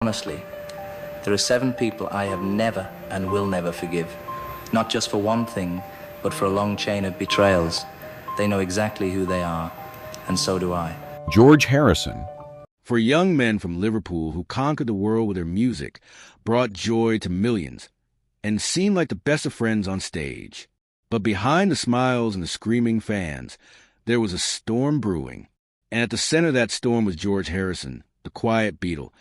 Honestly, there are 7 people I have never and will never forgive. Not just for one thing, but for a long chain of betrayals. They know exactly who they are, and so do I. George Harrison. For young men from Liverpool who conquered the world with their music, brought joy to millions, and seemed like the best of friends on stage. But behind the smiles and the screaming fans, there was a storm brewing. And at the center of that storm was George Harrison, the quiet Beatle,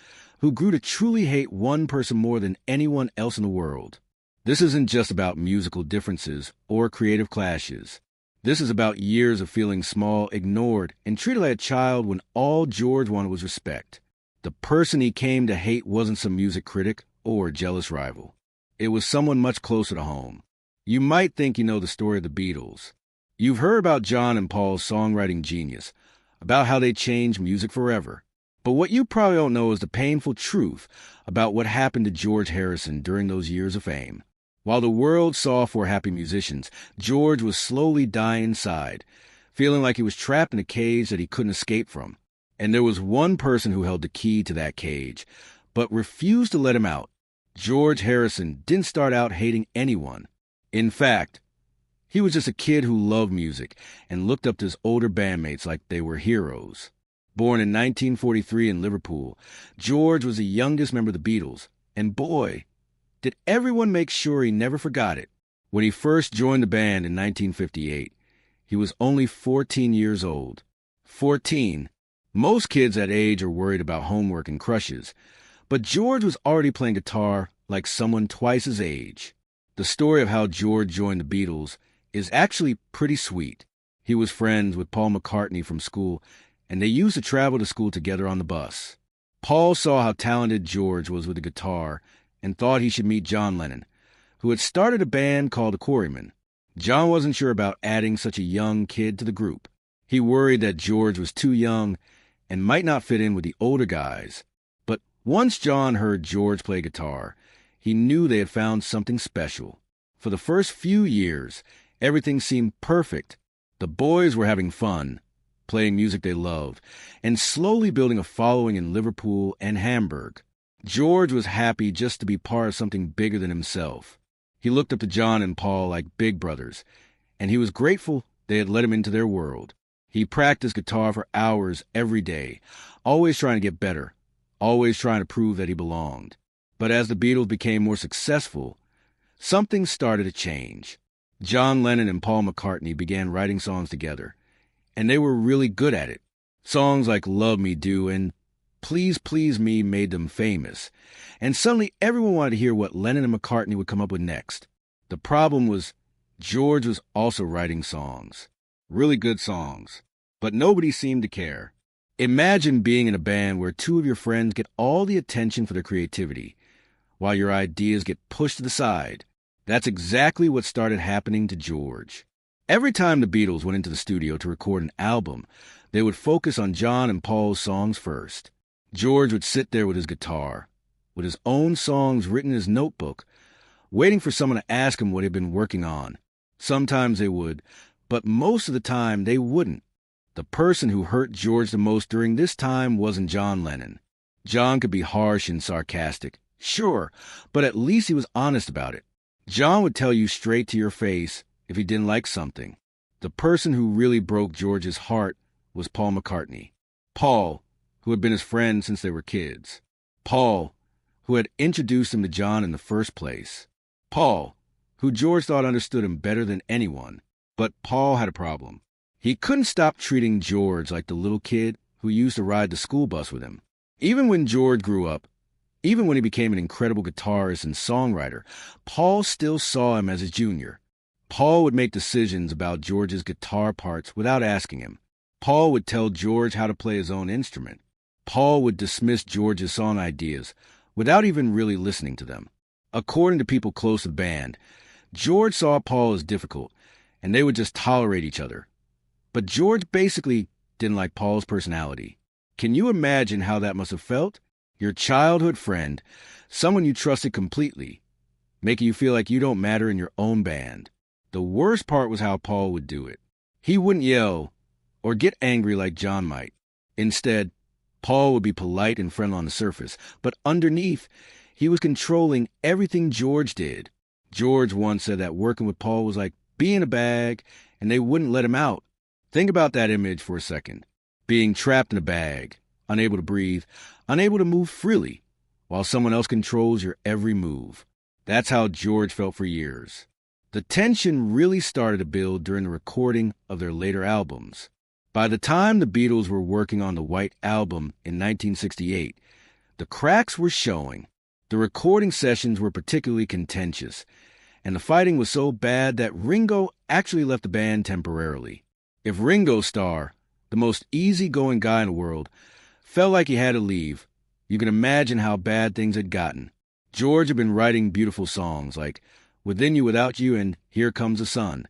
who grew to truly hate one person more than anyone else in the world. This isn't just about musical differences or creative clashes. This is about years of feeling small, ignored, and treated like a child when all George wanted was respect. The person he came to hate wasn't some music critic or jealous rival. It was someone much closer to home. You might think you know the story of the Beatles. You've heard about John and Paul's songwriting genius, about how they changed music forever. But what you probably don't know is the painful truth about what happened to George Harrison during those years of fame. While the world saw 4 happy musicians, George was slowly dying inside, feeling like he was trapped in a cage that he couldn't escape from. And there was one person who held the key to that cage, but refused to let him out. George Harrison didn't start out hating anyone. In fact, he was just a kid who loved music and looked up to his older bandmates like they were heroes. Born in 1943 in Liverpool, George was the youngest member of the Beatles, and boy, did everyone make sure he never forgot it. When he first joined the band in 1958, he was only 14 years old. 14. Most kids that age are worried about homework and crushes, but George was already playing guitar like someone twice his age. The story of how George joined the Beatles is actually pretty sweet. He was friends with Paul McCartney from school, and they used to travel to school together on the bus. Paul saw how talented George was with the guitar and thought he should meet John Lennon, who had started a band called the Quarrymen. John wasn't sure about adding such a young kid to the group. He worried that George was too young and might not fit in with the older guys. But once John heard George play guitar, he knew they had found something special. For the first few years, everything seemed perfect. The boys were having fun, playing music they loved, and slowly building a following in Liverpool and Hamburg. George was happy just to be part of something bigger than himself. He looked up to John and Paul like big brothers, and he was grateful they had let him into their world. He practiced guitar for hours every day, always trying to get better, always trying to prove that he belonged. But as the Beatles became more successful, something started to change. John Lennon and Paul McCartney began writing songs together, and they were really good at it. Songs like Love Me Do and Please Please Me made them famous, and suddenly everyone wanted to hear what Lennon and McCartney would come up with next. The problem was George was also writing songs, really good songs, but nobody seemed to care. Imagine being in a band where 2 of your friends get all the attention for their creativity, while your ideas get pushed to the side. That's exactly what started happening to George. Every time the Beatles went into the studio to record an album, they would focus on John and Paul's songs first. George would sit there with his guitar, with his own songs written in his notebook, waiting for someone to ask him what he'd been working on. Sometimes they would, but most of the time they wouldn't. The person who hurt George the most during this time wasn't John Lennon. John could be harsh and sarcastic, sure, but at least he was honest about it. John would tell you straight to your face if he didn't like something. The person who really broke George's heart was Paul McCartney. Paul, who had been his friend since they were kids. Paul, who had introduced him to John in the first place. Paul, who George thought understood him better than anyone. But Paul had a problem. He couldn't stop treating George like the little kid who used to ride the school bus with him. Even when George grew up, even when he became an incredible guitarist and songwriter, Paul still saw him as a junior. Paul would make decisions about George's guitar parts without asking him. Paul would tell George how to play his own instrument. Paul would dismiss George's song ideas without even really listening to them. According to people close to the band, George saw Paul as difficult, and they would just tolerate each other. But George basically didn't like Paul's personality. Can you imagine how that must have felt? Your childhood friend, someone you trusted completely, making you feel like you don't matter in your own band. The worst part was how Paul would do it. He wouldn't yell or get angry like John might. Instead, Paul would be polite and friendly on the surface, but underneath, he was controlling everything George did. George once said that working with Paul was like being in a bag, and they wouldn't let him out. Think about that image for a second. Being trapped in a bag, unable to breathe, unable to move freely, while someone else controls your every move. That's how George felt for years. The tension really started to build during the recording of their later albums. By the time the Beatles were working on the White Album in 1968, the cracks were showing. The recording sessions were particularly contentious, and the fighting was so bad that Ringo actually left the band temporarily. If Ringo Starr, the most easygoing guy in the world, felt like he had to leave, you can imagine how bad things had gotten. George had been writing beautiful songs like Within You Without You and Here Comes the Sun,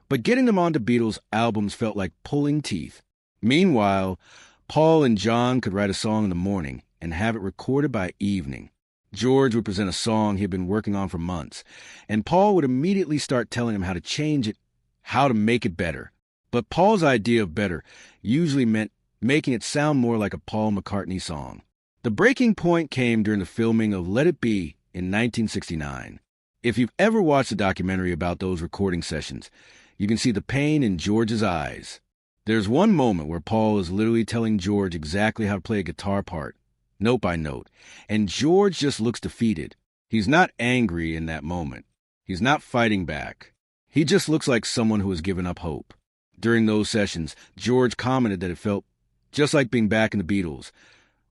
but getting them onto Beatles albums felt like pulling teeth. Meanwhile, Paul and John could write a song in the morning and have it recorded by evening. George would present a song he had been working on for months, and Paul would immediately start telling him how to change it, how to make it better. But Paul's idea of better usually meant making it sound more like a Paul McCartney song. The breaking point came during the filming of Let It Be in 1969. If you've ever watched a documentary about those recording sessions, you can see the pain in George's eyes. There's one moment where Paul is literally telling George exactly how to play a guitar part, note by note, and George just looks defeated. He's not angry in that moment. He's not fighting back. He just looks like someone who has given up hope. During those sessions, George commented that it felt just like being back in the Beatles,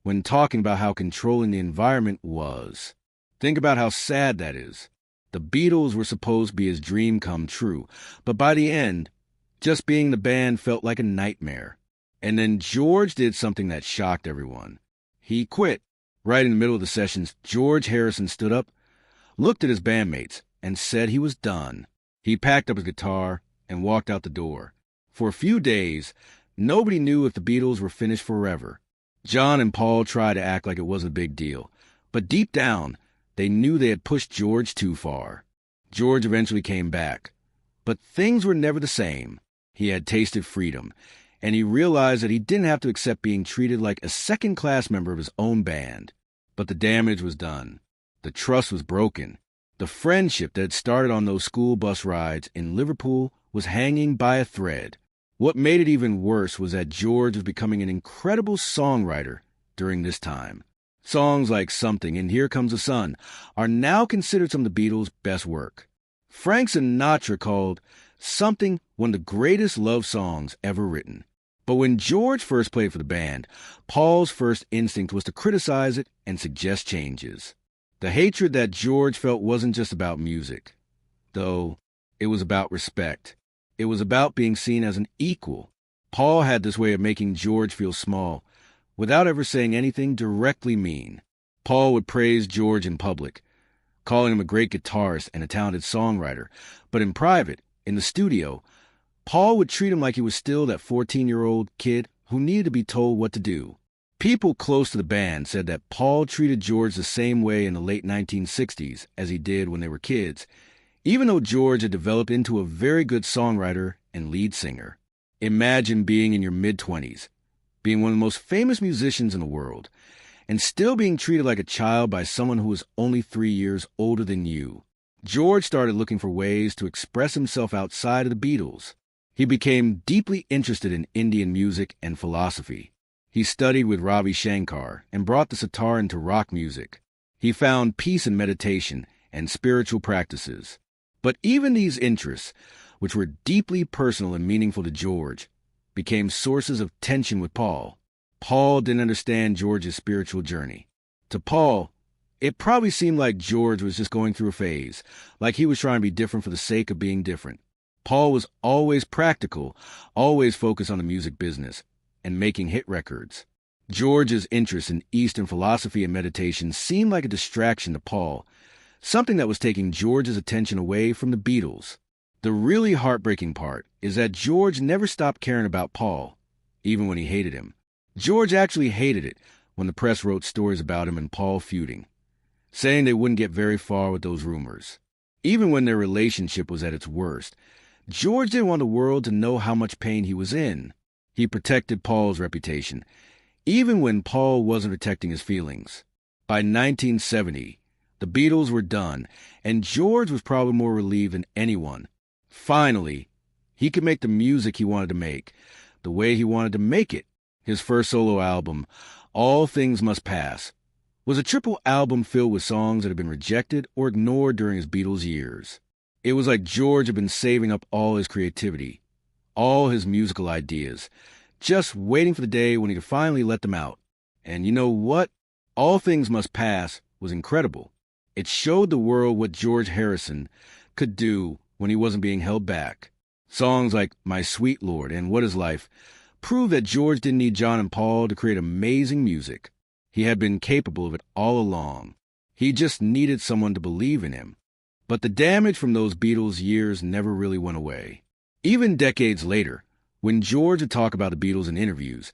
when talking about how controlling the environment was. Think about how sad that is. The Beatles were supposed to be his dream come true, but by the end, just being the band felt like a nightmare. And then George did something that shocked everyone. He quit. Right in the middle of the sessions, George Harrison stood up, looked at his bandmates, and said he was done. He packed up his guitar and walked out the door. For a few days, nobody knew if the Beatles were finished forever. John and Paul tried to act like it wasn't a big deal, but deep down, they knew they had pushed George too far. George eventually came back, but things were never the same. He had tasted freedom, and he realized that he didn't have to accept being treated like a second-class member of his own band. But the damage was done. The trust was broken. The friendship that had started on those school bus rides in Liverpool was hanging by a thread. What made it even worse was that George was becoming an incredible songwriter during this time. Songs like Something and Here Comes the Sun are now considered some of the Beatles' best work. Frank Sinatra called Something one of the greatest love songs ever written. But when George first played for the band, Paul's first instinct was to criticize it and suggest changes. The hatred that George felt wasn't just about music, though it was about respect. It was about being seen as an equal. Paul had this way of making George feel small, without ever saying anything directly mean. Paul would praise George in public, calling him a great guitarist and a talented songwriter, but in private, in the studio, Paul would treat him like he was still that 14-year-old kid who needed to be told what to do. People close to the band said that Paul treated George the same way in the late 1960s as he did when they were kids, even though George had developed into a very good songwriter and lead singer. Imagine being in your mid-20s, being one of the most famous musicians in the world, and still being treated like a child by someone who was only 3 years older than you. George started looking for ways to express himself outside of the Beatles. He became deeply interested in Indian music and philosophy. He studied with Ravi Shankar and brought the sitar into rock music. He found peace in meditation and spiritual practices. But even these interests, which were deeply personal and meaningful to George, became sources of tension with Paul. Paul didn't understand George's spiritual journey. To Paul, it probably seemed like George was just going through a phase, like he was trying to be different for the sake of being different. Paul was always practical, always focused on the music business, and making hit records. George's interest in Eastern philosophy and meditation seemed like a distraction to Paul, something that was taking George's attention away from the Beatles. The really heartbreaking part is that George never stopped caring about Paul, even when he hated him. George actually hated it when the press wrote stories about him and Paul feuding, saying they wouldn't get very far with those rumors. Even when their relationship was at its worst, George didn't want the world to know how much pain he was in. He protected Paul's reputation, even when Paul wasn't protecting his feelings. By 1970, the Beatles were done, and George was probably more relieved than anyone. Finally, he could make the music he wanted to make, the way he wanted to make it. His first solo album, All Things Must Pass, was a triple album filled with songs that had been rejected or ignored during his Beatles years. It was like George had been saving up all his creativity, all his musical ideas, just waiting for the day when he could finally let them out. And you know what? All Things Must Pass was incredible. It showed the world what George Harrison could do when he wasn't being held back. Songs like My Sweet Lord and What Is Life proved that George didn't need John and Paul to create amazing music. He had been capable of it all along. He just needed someone to believe in him. But the damage from those Beatles years never really went away. Even decades later, when George would talk about the Beatles in interviews,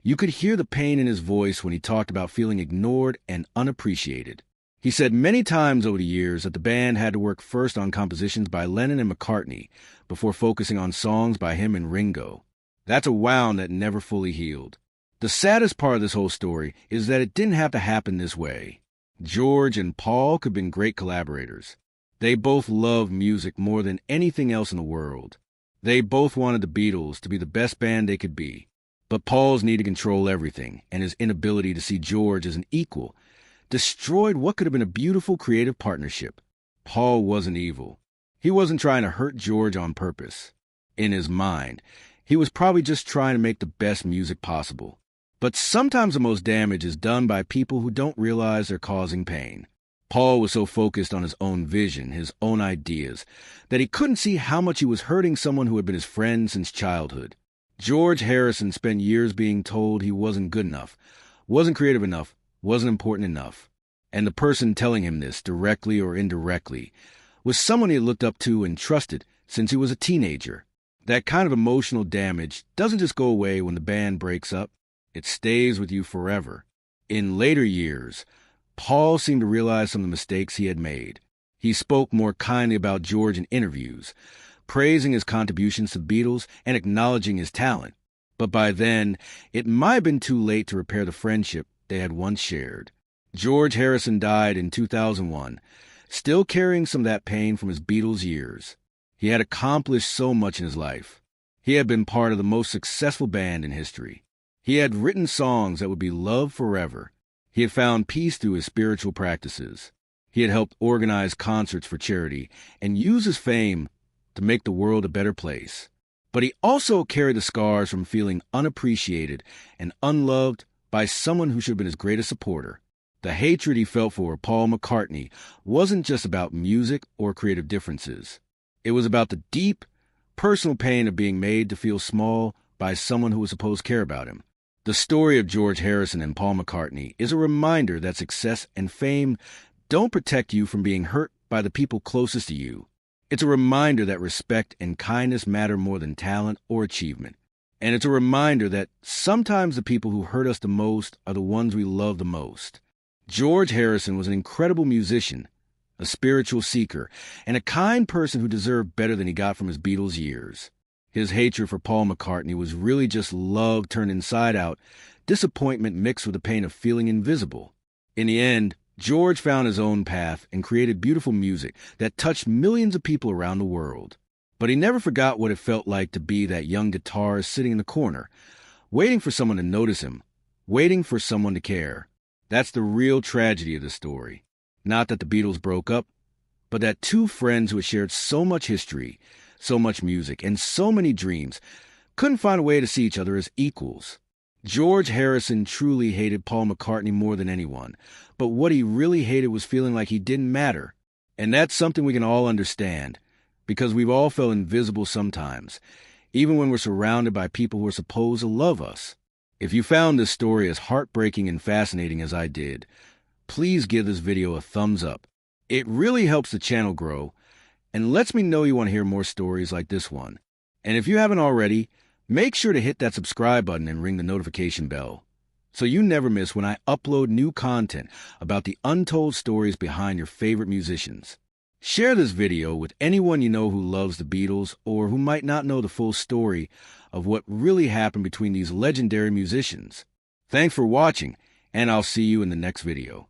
you could hear the pain in his voice when he talked about feeling ignored and unappreciated. He said many times over the years that the band had to work first on compositions by Lennon and McCartney before focusing on songs by him and Ringo. That's a wound that never fully healed. The saddest part of this whole story is that it didn't have to happen this way. George and Paul could have been great collaborators. They both loved music more than anything else in the world. They both wanted the Beatles to be the best band they could be. But Paul's need to control everything and his inability to see George as an equal destroyed what could have been a beautiful creative partnership. Paul wasn't evil. He wasn't trying to hurt George on purpose. In his mind, he was probably just trying to make the best music possible. But sometimes the most damage is done by people who don't realize they're causing pain. Paul was so focused on his own vision, his own ideas, that he couldn't see how much he was hurting someone who had been his friend since childhood. George Harrison spent years being told he wasn't good enough, wasn't creative enough, wasn't important enough. And the person telling him this, directly or indirectly, was someone he had looked up to and trusted since he was a teenager. That kind of emotional damage doesn't just go away when the band breaks up. It stays with you forever. In later years, Paul seemed to realize some of the mistakes he had made. He spoke more kindly about George in interviews, praising his contributions to the Beatles and acknowledging his talent. But by then, it might have been too late to repair the friendship they had once shared. George Harrison died in 2001, still carrying some of that pain from his Beatles years. He had accomplished so much in his life. He had been part of the most successful band in history. He had written songs that would be loved forever. He had found peace through his spiritual practices. He had helped organize concerts for charity and use his fame to make the world a better place. But he also carried the scars from feeling unappreciated and unloved by someone who should have been his greatest supporter. The hatred he felt for Paul McCartney wasn't just about music or creative differences. It was about the deep, personal pain of being made to feel small by someone who was supposed to care about him. The story of George Harrison and Paul McCartney is a reminder that success and fame don't protect you from being hurt by the people closest to you. It's a reminder that respect and kindness matter more than talent or achievement. And it's a reminder that sometimes the people who hurt us the most are the ones we love the most. George Harrison was an incredible musician, a spiritual seeker, and a kind person who deserved better than he got from his Beatles years. His hatred for Paul McCartney was really just love turned inside out, disappointment mixed with the pain of feeling invisible. In the end, George found his own path and created beautiful music that touched millions of people around the world. But he never forgot what it felt like to be that young guitarist sitting in the corner, waiting for someone to notice him, waiting for someone to care. That's the real tragedy of the story. Not that the Beatles broke up, but that two friends who had shared so much history, so much music, and so many dreams couldn't find a way to see each other as equals. George Harrison truly hated Paul McCartney more than anyone, but what he really hated was feeling like he didn't matter. And that's something we can all understand, because we've all felt invisible sometimes, even when we're surrounded by people who are supposed to love us. If you found this story as heartbreaking and fascinating as I did, please give this video a thumbs up. It really helps the channel grow and lets me know you want to hear more stories like this one. And if you haven't already, make sure to hit that subscribe button and ring the notification bell so you never miss when I upload new content about the untold stories behind your favorite musicians. Share this video with anyone you know who loves the Beatles or who might not know the full story of what really happened between these legendary musicians. Thanks for watching, and I'll see you in the next video.